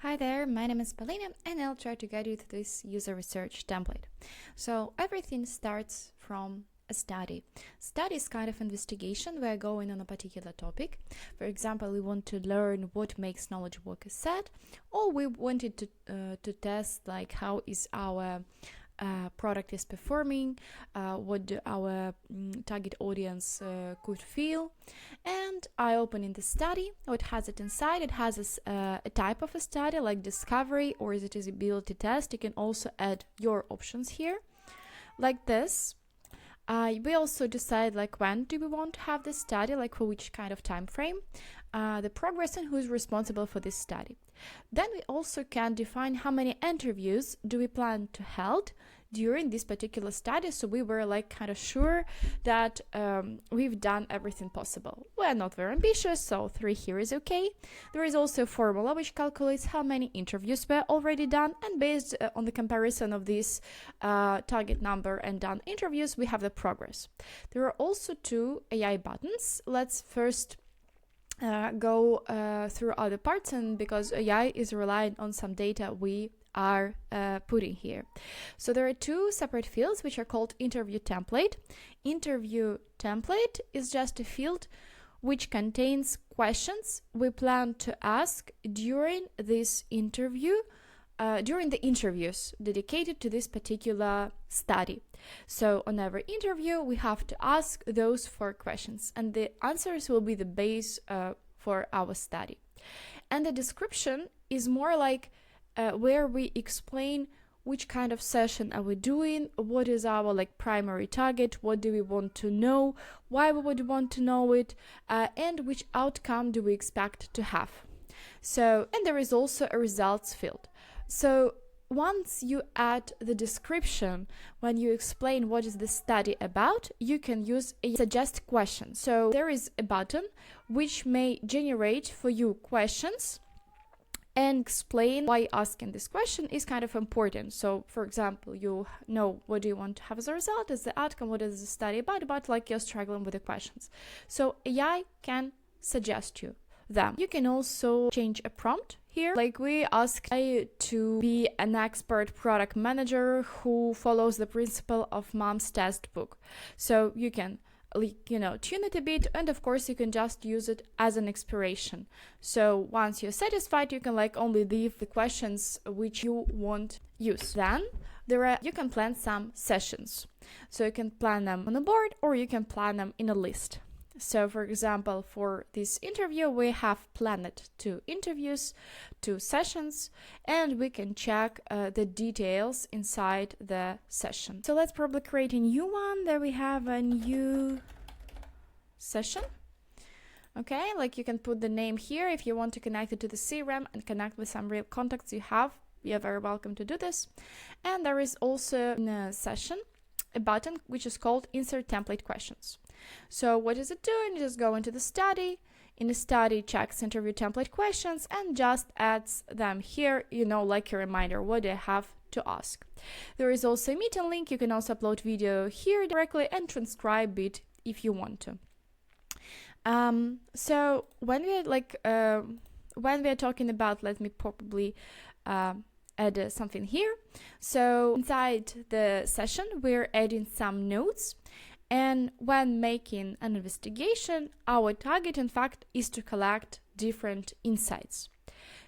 Hi there, my name is Polina and I'll try to guide you through this user research template. So everything starts from a study. Study is kind of investigation. We're going on a particular topic. For example, we want to learn what makes knowledge workers sad, or we wanted to test like how is our product is performing, what our target audience could feel. And I open in the study. What has it inside? It has a type of a study like discovery or is it usability test. You can also add your options here like this. We also decide like when do we want to have this study, like for which kind of time frame, the progress and who is responsible for this study. Then we also can define how many interviews do we plan to hold during this particular study, so we were like kind of sure that we've done everything possible. We're not very ambitious, so 3 here is okay. There is also a formula which calculates how many interviews were already done, and based on the comparison of this target number and done interviews, we have the progress. There are also 2 AI buttons. Let's first go through other parts, and because AI is relying on some data we are putting here. So there are 2 separate fields which are called interview template. Interview template is just a field which contains questions we plan to ask during this interview, during the interviews dedicated to this particular study. So on every interview we have to ask those 4 questions, and the answers will be the base for our study. And the description is more like where we explain which kind of session are we doing, what is our like primary target, what do we want to know, why we would want to know it, and which outcome do we expect to have. So, and there is also a results field. So once you add the description, when you explain what is the study about, you can use a suggest question. So there is a button which may generate for you questions and explain why asking this question is kind of important. So for example, you know what do you want to have as a result, as the outcome, what is the study about, but like you're struggling with the questions. So AI can suggest you them. You can also change a prompt here, like we ask AI to be an expert product manager who follows the principle of mom's test book. So you can tune it a bit, and of course you can just use it as an inspiration. So once you're satisfied, you can like only leave the questions which you want use. Then you can plan some sessions. So you can plan them on a board or you can plan them in a list. So for example, for this interview, we have planned 2 interviews, 2 sessions, and we can check the details inside the session. So let's probably create a new one. There we have a new session. Okay, like you can put the name here. If you want to connect it to the CRM and connect with some real contacts you have, you're very welcome to do this. And there is also in a session a button which is called Insert Template Questions. So what is it doing? It just go into the study. In the study, checks interview template questions and just adds them here, like a reminder what they have to ask. There is also a meeting link. You can also upload video here directly and transcribe it if you want to. So when we are talking about, let me probably add something here. So inside the session, we're adding some notes. And when making an investigation, our target, in fact, is to collect different insights.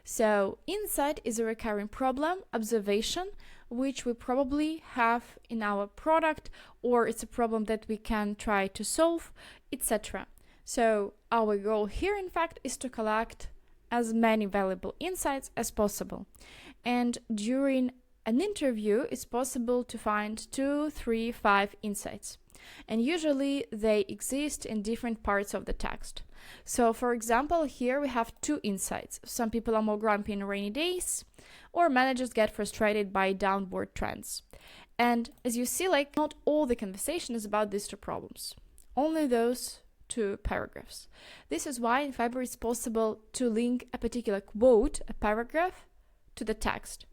So insight is a recurring problem, observation, which we probably have in our product, or it's a problem that we can try to solve, etc. So our goal here, in fact, is to collect as many valuable insights as possible. And during an interview, it's possible to find 2, 3, 5 insights. And usually they exist in different parts of the text. So for example, here we have 2 insights. Some people are more grumpy in rainy days, or managers get frustrated by downward trends. And as you see, like not all the conversation is about these 2 problems, only those 2 paragraphs. This is why in Fiverr it's possible to link a particular quote, a paragraph, to the text.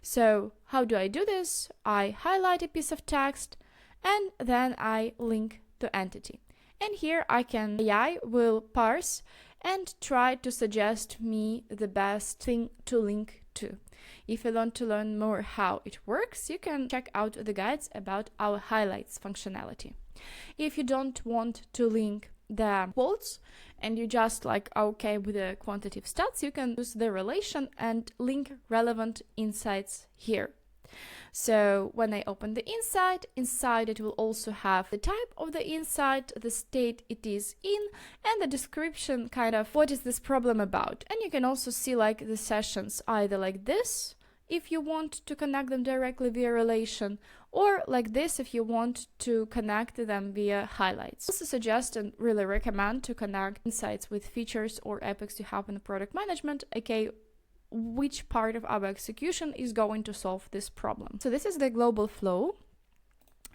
So how do I do this? I highlight a piece of text and then I link to entity. And here AI will parse and try to suggest me the best thing to link to. If you want to learn more how it works, you can check out the guides about our highlights functionality. If you don't want to link the quotes and you just are okay with the quantitative stats, you can use the relation and link relevant insights here. So when I open the insight, inside it will also have the type of the insight, the state it is in, and the description, kind of what is this problem about. And you can also see the sessions either like this if you want to connect them directly via relation, or like this if you want to connect them via highlights. I also suggest and really recommend to connect insights with features or epics you have in the product management, aka which part of our execution is going to solve this problem. So this is the global flow.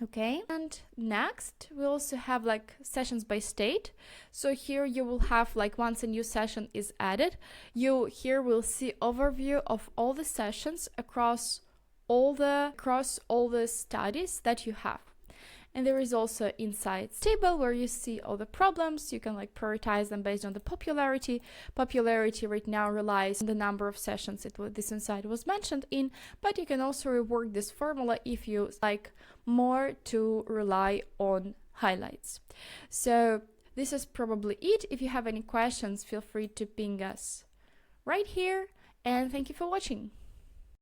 Okay, and next we also have sessions by state. So here you will have once a new session is added, you here will see overview of all the sessions across all the studies that you have. And there is also insights table where you see all the problems. You can prioritize them based on the popularity. Popularity right now relies on the number of sessions this insight was mentioned in, but you can also rework this formula if you like more to rely on highlights. So this is probably it. If you have any questions, feel free to ping us right here, and thank you for watching.